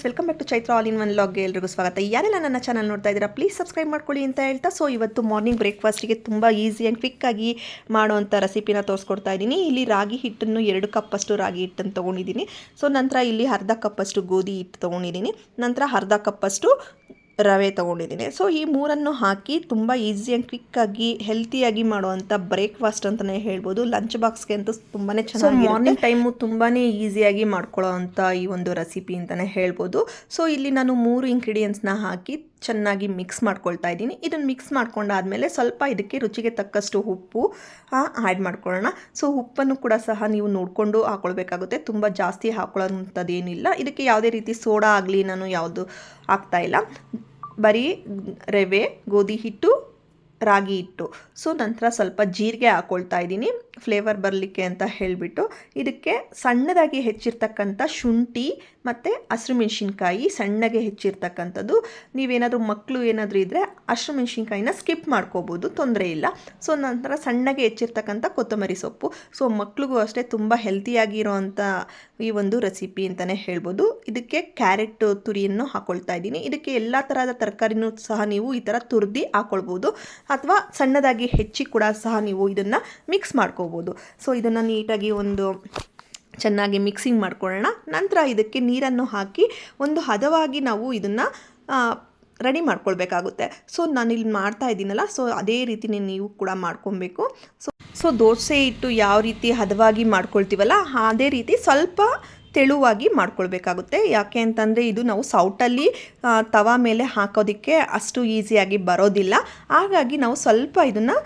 Welcome back to Chaitra all in one ಲಾಗ್ಗೆ ಎಲ್ರಿಗೂ ಸ್ವಾಗತ. ಯಾರೆಲ್ಲ ನನ್ನ ಚಾನಲ್ ನೋಡ್ತಾ ಇದ್ದೀರಾ ಪ್ಲೀಸ್ ಸಬ್ಸ್ಕ್ರೈಬ್ ಮಾಡ್ಕೊಳ್ಳಿ ಅಂತ ಹೇಳ್ತಾ, ಸೊ ಇವತ್ತು ಮಾರ್ನಿಂಗ್ ಬ್ರೇಕ್ಫಾಸ್ಟಿಗೆ ತುಂಬ ಈಸಿ ಆ್ಯಂಡ್ ಕ್ವಿಕ್ಕಾಗಿ ಮಾಡೋವಂಥ ರೆಸಿಪಿನ ತೋರಿಸ್ಕೊಡ್ತಾ ಇದ್ದೀನಿ. ಇಲ್ಲಿ ರಾಗಿ ಹಿಟ್ಟನ್ನು 2 ಕಪ್ಪಷ್ಟು ರಾಗಿ ಹಿಟ್ಟನ್ನು ತೊಗೊಂಡಿದ್ದೀನಿ. ಸೊ ನಂತರ ಇಲ್ಲಿ ಅರ್ಧ ಕಪ್ಪಷ್ಟು ಗೋಧಿ ಹಿಟ್ಟು ತೊಗೊಂಡಿದ್ದೀನಿ. ನಂತರ ಅರ್ಧ ಕಪ್ಪಷ್ಟು ರವೆ ತೊಗೊಂಡಿದ್ದೀನಿ. ಸೊ ಈ ಮೂರನ್ನು ಹಾಕಿ ತುಂಬ ಈಸಿ ಆ್ಯಂಡ್ ಕ್ವಿಕ್ಕಾಗಿ ಹೆಲ್ತಿಯಾಗಿ ಮಾಡುವಂಥ ಬ್ರೇಕ್ಫಾಸ್ಟ್ ಅಂತಲೇ ಹೇಳ್ಬೋದು. ಲಂಚ್ ಬಾಕ್ಸ್ಗೆ ಅಂತೂ ತುಂಬಾ ಚೆನ್ನಾಗಿ ಮಾರ್ನಿಂಗ್ ಟೈಮು ತುಂಬಾ ಈಸಿಯಾಗಿ ಮಾಡ್ಕೊಳ್ಳೋ ಅಂಥ ಈ ಒಂದು ರೆಸಿಪಿ ಅಂತಲೇ ಹೇಳ್ಬೋದು. ಸೊ ಇಲ್ಲಿ ನಾನು 3 ಇಂಗ್ರೀಡಿಯೆಂಟ್ಸ್ನ ಹಾಕಿ ಚೆನ್ನಾಗಿ ಮಿಕ್ಸ್ ಮಾಡ್ಕೊಳ್ತಾ ಇದ್ದೀನಿ. ಇದನ್ನು ಮಿಕ್ಸ್ ಮಾಡ್ಕೊಂಡಾದಮೇಲೆ ಸ್ವಲ್ಪ ಇದಕ್ಕೆ ರುಚಿಗೆ ತಕ್ಕಷ್ಟು ಉಪ್ಪು ಆ್ಯಡ್ ಮಾಡ್ಕೊಳ್ಳೋಣ. ಸೊ ಉಪ್ಪನ್ನು ಕೂಡ ಸಹ ನೀವು ನೋಡಿಕೊಂಡು ಹಾಕ್ಕೊಳ್ಬೇಕಾಗುತ್ತೆ. ತುಂಬ ಜಾಸ್ತಿ ಹಾಕ್ಕೊಳ್ಳೋಂಥದ್ದೇನಿಲ್ಲ. ಇದಕ್ಕೆ ಯಾವುದೇ ರೀತಿ ಸೋಡಾ ಆಗಲಿ ನಾನು ಯಾವುದು ಹಾಕ್ತಾಯಿಲ್ಲ. ಬರೀ ರವೆ, ಗೋಧಿ ಹಿಟ್ಟು, ರಾಗಿ ಹಿಟ್ಟು. ಸೊ ನಂತರ ಸ್ವಲ್ಪ ಜೀರಿಗೆ ಹಾಕ್ಕೊಳ್ತಾ ಇದ್ದೀನಿ ಫ್ಲೇವರ್ ಬರಲಿಕ್ಕೆ ಅಂತ ಹೇಳಿಬಿಟ್ಟು. ಇದಕ್ಕೆ ಸಣ್ಣದಾಗಿ ಹೆಚ್ಚಿರ್ತಕ್ಕಂಥ ಶುಂಠಿ ಮತ್ತು ಹಸಿರು ಮೆಣಸಿನ್ಕಾಯಿ ಸಣ್ಣಗೆ ಹೆಚ್ಚಿರ್ತಕ್ಕಂಥದ್ದು. ನೀವೇನಾದರೂ ಮಕ್ಕಳು ಏನಾದರೂ ಇದ್ದರೆ ಹಸಿರು ಮೆಣಸಿನ್ಕಾಯಿನ ಸ್ಕಿಪ್ ಮಾಡ್ಕೋಬೋದು, ತೊಂದರೆ ಇಲ್ಲ. ಸೊ ನಂತರ ಸಣ್ಣಗೆ ಹೆಚ್ಚಿರ್ತಕ್ಕಂಥ ಕೊತ್ತಂಬರಿ ಸೊಪ್ಪು. ಸೊ ಮಕ್ಳಿಗೂ ಅಷ್ಟೇ ತುಂಬ ಹೆಲ್ತಿಯಾಗಿರೋವಂಥ ಈ ಒಂದು ರೆಸಿಪಿ ಅಂತಲೇ ಹೇಳ್ಬೋದು. ಇದಕ್ಕೆ ಕ್ಯಾರೆಟ್ ತುರಿಯನ್ನು ಹಾಕ್ಕೊಳ್ತಾ ಇದ್ದೀನಿ. ಇದಕ್ಕೆ ಎಲ್ಲ ಥರದ ತರಕಾರಿನೂ ಸಹ ನೀವು ಈ ಥರ ತುರಿದು ಹಾಕ್ಕೊಳ್ಬೋದು, ಅಥವಾ ಸಣ್ಣದಾಗಿ ಹೆಚ್ಚಿ ಕೂಡ ಸಹ ನೀವು ಇದನ್ನು ಮಿಕ್ಸ್ ಮಾಡ್ಕೋಬೋದು. ಸೊ ಇದನ್ನು ನೀಟಾಗಿ ಚೆನ್ನಾಗಿ ಮಿಕ್ಸಿಂಗ್ ಮಾಡ್ಕೊಳ್ಳೋಣ. ನಂತರ ಇದಕ್ಕೆ ನೀರನ್ನು ಹಾಕಿ ಒಂದು ಹದವಾಗಿ ನಾವು ಇದನ್ನು ರೆಡಿ ಮಾಡ್ಕೊಳ್ಬೇಕಾಗುತ್ತೆ. ಸೊ ನಾನಿಲ್ಲಿ ಮಾಡ್ತಾ ಇದ್ದೀನಲ್ಲ, ಸೊ ಅದೇ ರೀತಿಯೇ ನೀವು ಕೂಡ ಮಾಡ್ಕೊಬೇಕು. ಸೊ ದೋಸೆ ಹಿಟ್ಟು ಯಾವ ರೀತಿ ಹದವಾಗಿ ಮಾಡ್ಕೊಳ್ತೀವಲ್ಲ ಅದೇ ರೀತಿ ಸ್ವಲ್ಪ ತೆಳುವಾಗಿ ಮಾಡ್ಕೊಳ್ಬೇಕಾಗುತ್ತೆ. ಯಾಕೆ ಅಂತಂದರೆ ಇದು ನಾವು ಸೌಟಲ್ಲಿ ತವಾ ಮೇಲೆ ಹಾಕೋದಕ್ಕೆ ಅಷ್ಟು ಈಸಿಯಾಗಿ ಬರೋದಿಲ್ಲ. ಹಾಗಾಗಿ ನಾವು ಸ್ವಲ್ಪ ಇದನ್ನು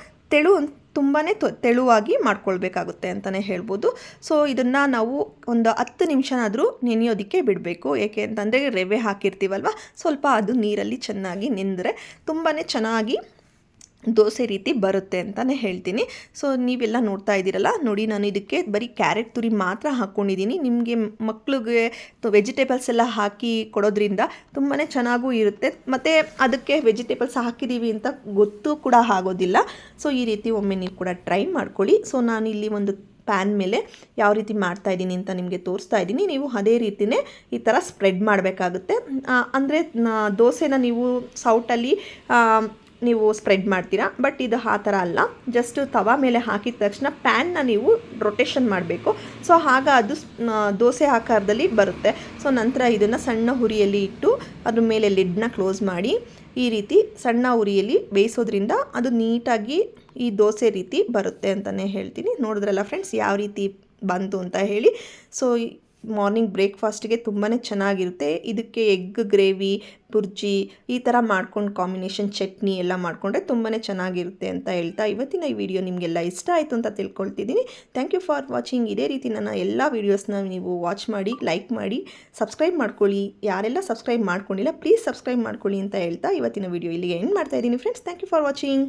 ತುಂಬಾ ತೆಳುವಾಗಿ ಮಾಡ್ಕೊಳ್ಬೇಕಾಗುತ್ತೆ ಅಂತಲೇ ಹೇಳ್ಬೋದು. ಸೊ ಇದನ್ನು ನಾವು ಒಂದು 10 ನಿಮಿಷನಾದರೂ ನೆನೆಯೋದಕ್ಕೆ ಬಿಡಬೇಕು. ಏಕೆ ಅಂತಂದರೆ ರವೆ ಹಾಕಿರ್ತೀವಲ್ವ, ಸ್ವಲ್ಪ ಅದು ನೀರಲ್ಲಿ ಚೆನ್ನಾಗಿ ನೆಂದರೆ ತುಂಬಾ ಚೆನ್ನಾಗಿ ದೋಸೆ ರೀತಿ ಬರುತ್ತೆ ಅಂತಲೇ ಹೇಳ್ತೀನಿ. ಸೊ ನೀವೆಲ್ಲ ನೋಡ್ತಾ ಇದ್ದೀರಲ್ಲ ನೋಡಿ, ನಾನು ಇದಕ್ಕೆ ಬರೀ ಕ್ಯಾರೆಟ್ ತುರಿ ಮಾತ್ರ ಹಾಕ್ಕೊಂಡಿದ್ದೀನಿ. ನಿಮಗೆ ಮಕ್ಕಳಿಗೆ ವೆಜಿಟೇಬಲ್ಸ್ ಎಲ್ಲ ಹಾಕಿ ಕೊಡೋದ್ರಿಂದ ತುಂಬಾ ಚೆನ್ನಾಗೂ ಇರುತ್ತೆ, ಮತ್ತು ಅದಕ್ಕೆ ವೆಜಿಟೇಬಲ್ಸ್ ಹಾಕಿದ್ದೀವಿ ಅಂತ ಗೊತ್ತೂ ಕೂಡ ಆಗೋದಿಲ್ಲ. ಸೊ ಈ ರೀತಿ ಒಮ್ಮೆ ನೀವು ಕೂಡ ಟ್ರೈ ಮಾಡ್ಕೊಳ್ಳಿ. ಸೊ ನಾನಿಲ್ಲಿ ಒಂದು ಪ್ಯಾನ್ ಮೇಲೆ ಯಾವ ರೀತಿ ಮಾಡ್ತಾ ಇದ್ದೀನಿ ಅಂತ ನಿಮಗೆ ತೋರಿಸ್ತಾ ಇದ್ದೀನಿ. ನೀವು ಅದೇ ರೀತಿಯೇ ಈ ಥರ ಸ್ಪ್ರೆಡ್ ಮಾಡಬೇಕಾಗುತ್ತೆ. ಅಂದರೆ ದೋಸೆನ ನೀವು ಸೌಟಲ್ಲಿ ನೀವು ಸ್ಪ್ರೆಡ್ ಮಾಡ್ತೀರಾ, ಬಟ್ ಇದು ಆ ಥರ ಅಲ್ಲ. ಜಸ್ಟ್ ತವಾ ಮೇಲೆ ಹಾಕಿದ ತಕ್ಷಣ ಪ್ಯಾನ್ನ ನೀವು ರೊಟೇಷನ್ ಮಾಡಬೇಕು. ಸೊ ಆಗ ಅದು ದೋಸೆ ಆಕಾರದಲ್ಲಿ ಬರುತ್ತೆ. ಸೊ ನಂತರ ಇದನ್ನು ಸಣ್ಣ ಉರಿಯಲ್ಲಿ ಇಟ್ಟು ಅದ್ರ ಮೇಲೆ ಲಿಡ್ನ ಕ್ಲೋಸ್ ಮಾಡಿ ಈ ರೀತಿ ಸಣ್ಣ ಉರಿಯಲ್ಲಿ ಬೇಯಿಸೋದ್ರಿಂದ ಅದು ನೀಟಾಗಿ ಈ ದೋಸೆ ರೀತಿ ಬರುತ್ತೆ ಅಂತಲೇ ಹೇಳ್ತೀನಿ. ನೋಡಿದ್ರಲ್ಲ ಫ್ರೆಂಡ್ಸ್ ಯಾವ ರೀತಿ ಬಂತು ಅಂತ ಹೇಳಿ. ಸೊ ಮಾರ್ನಿಂಗ್ ಬ್ರೇಕ್ಫಾಸ್ಟಿಗೆ ತುಂಬಾ ಚೆನ್ನಾಗಿರುತ್ತೆ. ಇದಕ್ಕೆ ಎಗ್ ಗ್ರೇವಿ, ಬುರ್ಜಿ ಈ ಥರ ಮಾಡ್ಕೊಂಡು ಕಾಂಬಿನೇಷನ್ ಚಟ್ನಿ ಎಲ್ಲ ಮಾಡಿಕೊಂಡ್ರೆ ತುಂಬಾ ಚೆನ್ನಾಗಿರುತ್ತೆ ಅಂತ ಹೇಳ್ತಾ ಇವತ್ತಿನ ಈ ವಿಡಿಯೋ ನಿಮಗೆಲ್ಲ ಇಷ್ಟ ಆಯಿತು ಅಂತ ತಿಳ್ಕೊಳ್ತಿದ್ದೀನಿ. Thank you for watching. ಇದೇ ರೀತಿ ನನ್ನ ಎಲ್ಲ ವೀಡಿಯೋಸ್ನ ನೀವು ವಾಚ್ ಮಾಡಿ, ಲೈಕ್ ಮಾಡಿ, ಸಬ್ಸ್ಕ್ರೈಬ್ ಮಾಡ್ಕೊಳ್ಳಿ. ಯಾರೆಲ್ಲ ಸಬ್ಸ್ಕ್ರೈಬ್ ಮಾಡ್ಕೊಂಡಿಲ್ಲ ಪ್ಲೀಸ್ ಸಬ್ಸ್ಕ್ರೈಬ್ ಮಾಡ್ಕೊಳ್ಳಿ ಅಂತ ಹೇಳ್ತಾ ಇವತ್ತಿನ ವಿಡಿಯೋ ಇಲ್ಲಿಗೆ ಎಂಡ್ ಮಾಡ್ತಾ ಇದ್ದೀನಿ friends. Thank you for watching.